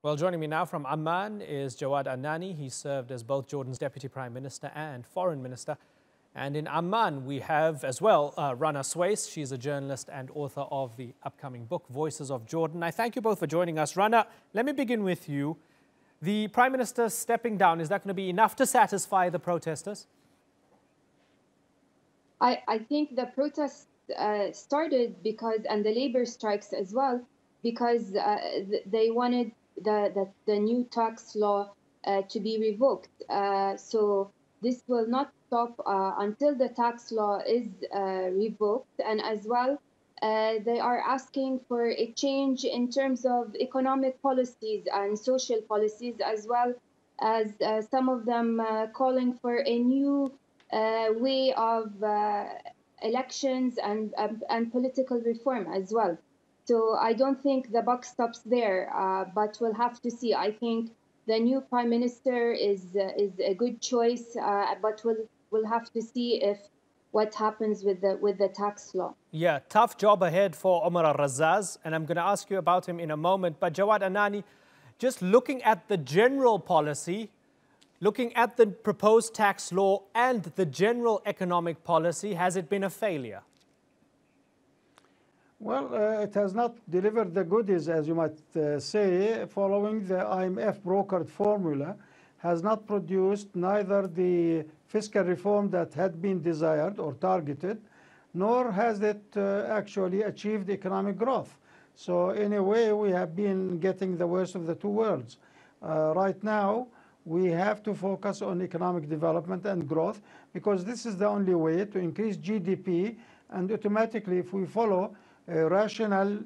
Well, joining me now from Amman is Jawad Anani. He served as both Jordan's Deputy Prime Minister and Foreign Minister. And in Amman, we have as well Rana Sweis. She's a journalist and author of the upcoming book, Voices of Jordan. I thank you both for joining us. Rana, let me begin with you. The Prime Minister stepping down, is that going to be enough to satisfy the protesters? I think the protests started because, and the labor strikes as well, because they wanted the new tax law to be revoked. So this will not stop until the tax law is revoked. And as well, they are asking for a change in terms of economic policies and social policies, as well as some of them calling for a new way of elections and political reform as well. So I don't think the buck stops there, but we'll have to see. I think the new prime minister is a good choice, but we'll have to see if what happens with the tax law. Yeah, tough job ahead for Omar al-Razzaz, and I'm going to ask you about him in a moment. But Jawad Anani, just looking at the general policy, looking at the proposed tax law and the general economic policy, has it been a failure? Well, it has not delivered the goodies, as you might say, following the IMF brokered formula, has not produced neither the fiscal reform that had been desired or targeted, nor has it actually achieved economic growth. So in a way, we have been getting the worst of the two worlds. Right now, we have to focus on economic development and growth, because this is the only way to increase GDP, and automatically, if we follow a rational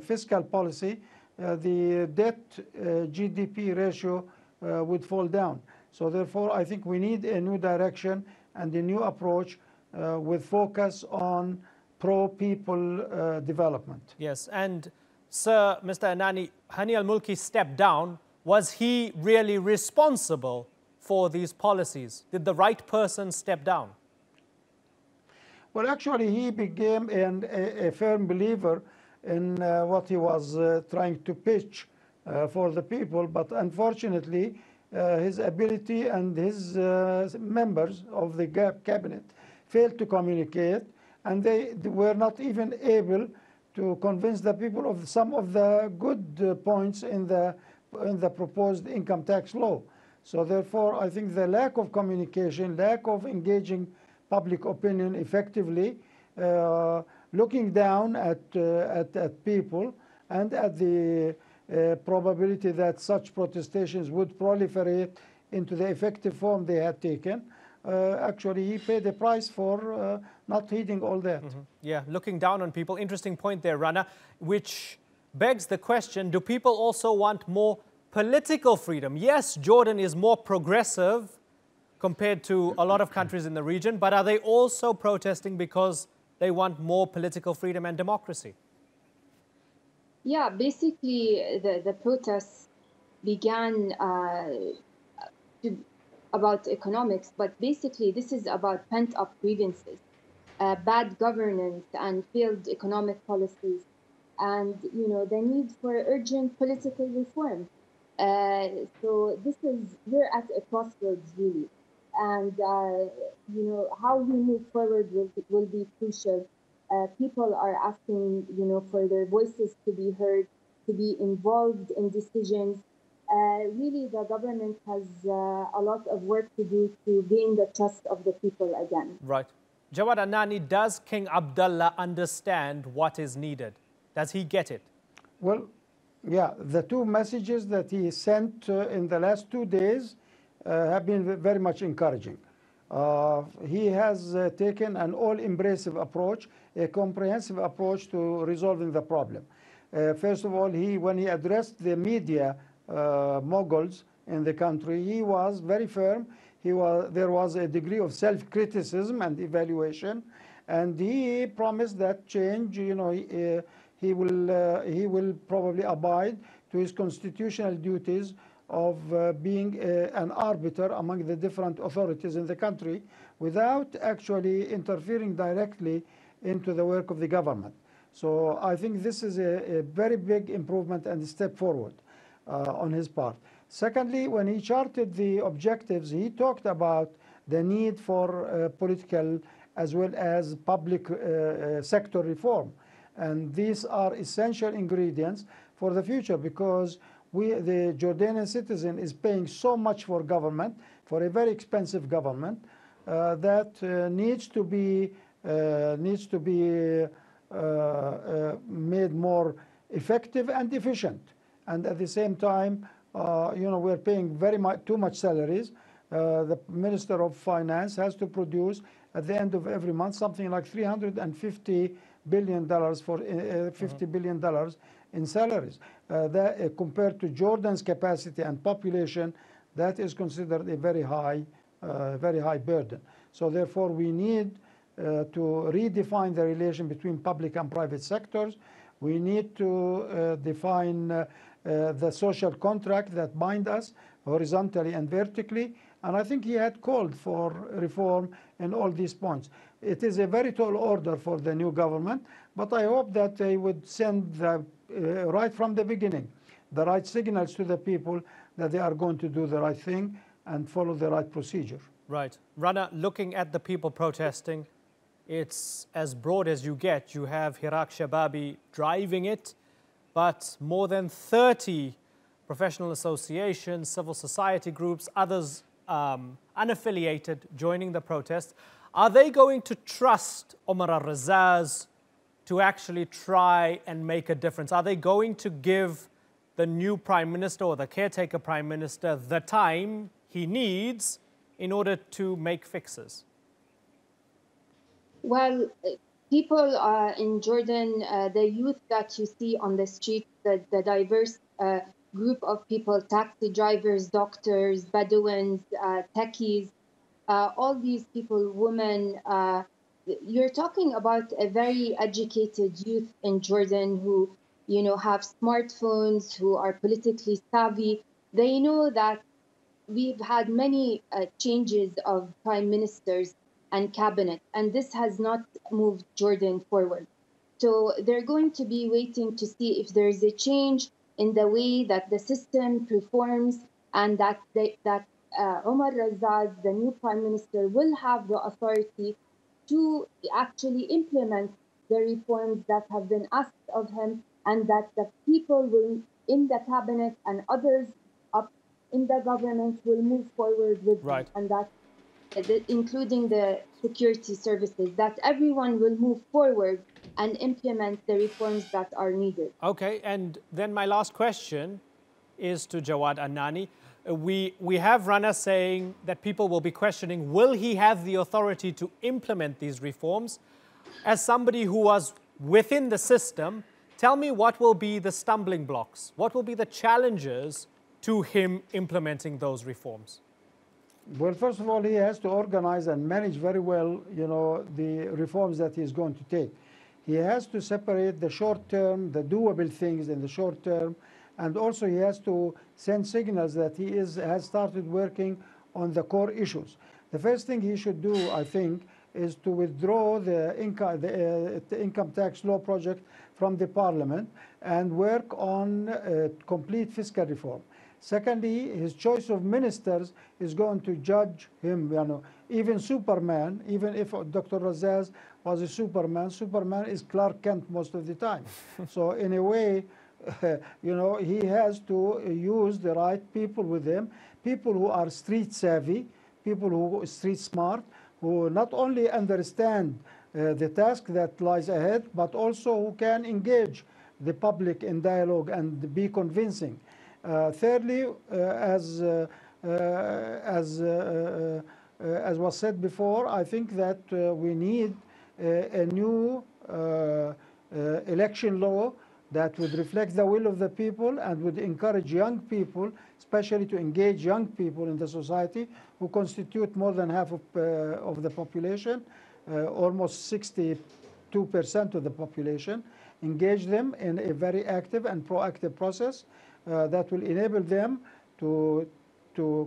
fiscal policy, the debt GDP ratio would fall down. So therefore, I think we need a new direction and a new approach with focus on pro-people development. Yes, and Sir, Mr. Anani, Hani al-Mulki stepped down. Was he really responsible for these policies? Did the right person step down? Well, actually, he became a firm believer in what he was trying to pitch for the people. But unfortunately, his ability and his members of the cabinet failed to communicate, and they were not even able to convince the people of some of the good points in the proposed income tax law. So therefore, I think the lack of communication, lack of engaging public opinion effectively, looking down at people and at the probability that such protestations would proliferate into the effective form they had taken, actually he paid a price for not heeding all that. Yeah, looking down on people. Interesting point there, Rana, which begs the question, do people also want more political freedom? Yes, Jordan is more progressive compared to a lot of countries in the region, but are they also protesting because they want more political freedom and democracy? Yeah, basically the protests began about economics, but basically this is about pent-up grievances, bad governance and failed economic policies, and the need for urgent political reform. So we're at a crossroads really. And, how we move forward will be crucial. People are asking, for their voices to be heard, to be involved in decisions. Really, the government has a lot of work to do to gain the trust of the people again. Right. Jawad Anani, does King Abdullah understand what is needed? Does he get it? Well, yeah, the two messages that he sent in the last 2 days have been very much encouraging. He has taken an all-embracive approach, a comprehensive approach to resolving the problem. First of all, when he addressed the media moguls in the country, he was very firm. There was a degree of self-criticism and evaluation, and he promised that change. He will probably abide to his constitutional duties of being an arbiter among the different authorities in the country without actually interfering directly into the work of the government. So I think this is a very big improvement and a step forward. on his part. Secondly, when he charted the objectives, he talked about the need for political as well as public sector reform. And these are essential ingredients for the future, because the Jordanian citizen is paying so much for government, for a very expensive government, that needs to be made more effective and efficient. And at the same time, we're paying too much salaries. The Minister of Finance has to produce at the end of every month something like $350 billion for $50 billion in salaries. That compared to Jordan's capacity and population, that is considered a very high burden. So therefore, we need to redefine the relation between public and private sectors. We need to define the social contract that bind us horizontally and vertically. And I think he had called for reform in all these points. It is a very tall order for the new government, but I hope that they would send right from the beginning the right signals to the people that they are going to do the right thing and follow the right procedure. Right. Rana, looking at the people protesting, it's as broad as you get. You have Hirak Shababi driving it, but more than 30 professional associations, civil society groups, others unaffiliated joining the protest. Are they going to trust Omar al-Razzaz to actually try and make a difference? Are they going to give the new prime minister or the caretaker prime minister the time he needs in order to make fixes? Well, people in Jordan, the youth that you see on the street, the diverse group of people, taxi drivers, doctors, Bedouins, techies, all these people, women, you're talking about a very educated youth in Jordan who, have smartphones, who are politically savvy. They know that we've had many changes of prime ministers and cabinet, and this has not moved Jordan forward. So they're going to be waiting to see if there's a change in the way that the system performs, and that Omar Razzaz, the new prime minister, will have the authority to actually implement the reforms that have been asked of him, and that the people will, in the cabinet and others up in the government, will move forward with right. him, and that including the security services, that everyone will move forward and implement the reforms that are needed. Okay, and then my last question is to Jawad Anani. We have Rana saying that people will be questioning, will he have the authority to implement these reforms? As somebody who was within the system, tell me what will be the stumbling blocks? What will be the challenges to him implementing those reforms? Well, first of all, he has to organize and manage very well, the reforms that he's going to take. He has to separate the short term, the doable things in the short term, and also he has to send signals that he has started working on the core issues. The first thing he should do, I think, is to withdraw the income tax law project from the parliament and work on complete fiscal reform. Secondly, his choice of ministers is going to judge him. Even Superman, even if Dr. Razzaz was a Superman is Clark Kent most of the time. So in a way, he has to use the right people with him, people who are street savvy, people who are street smart, who not only understand the task that lies ahead, but also who can engage the public in dialogue and be convincing. Thirdly, as was said before, I think that we need a new election law that would reflect the will of the people and would encourage young people, especially to engage young people in the society, who constitute more than half of the population, almost 62% of the population. Engage them in a very active and proactive process that will enable them to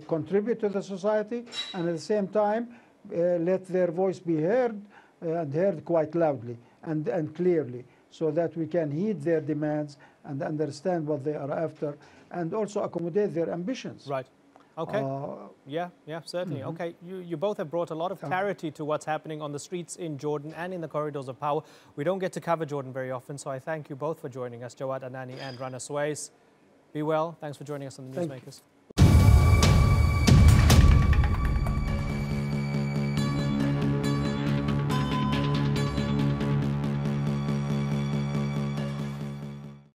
contribute to the society, and at the same time let their voice be heard, and heard quite loudly and clearly. so that we can heed their demands and understand what they are after, and also accommodate their ambitions. Right. Okay. Yeah, certainly. Okay, you both have brought a lot of clarity to what's happening on the streets in Jordan and in the corridors of power. We don't get to cover Jordan very often, so I thank you both for joining us, Jawad Anani and Rana Sweis. Be well. Thanks for joining us on the Newsmakers.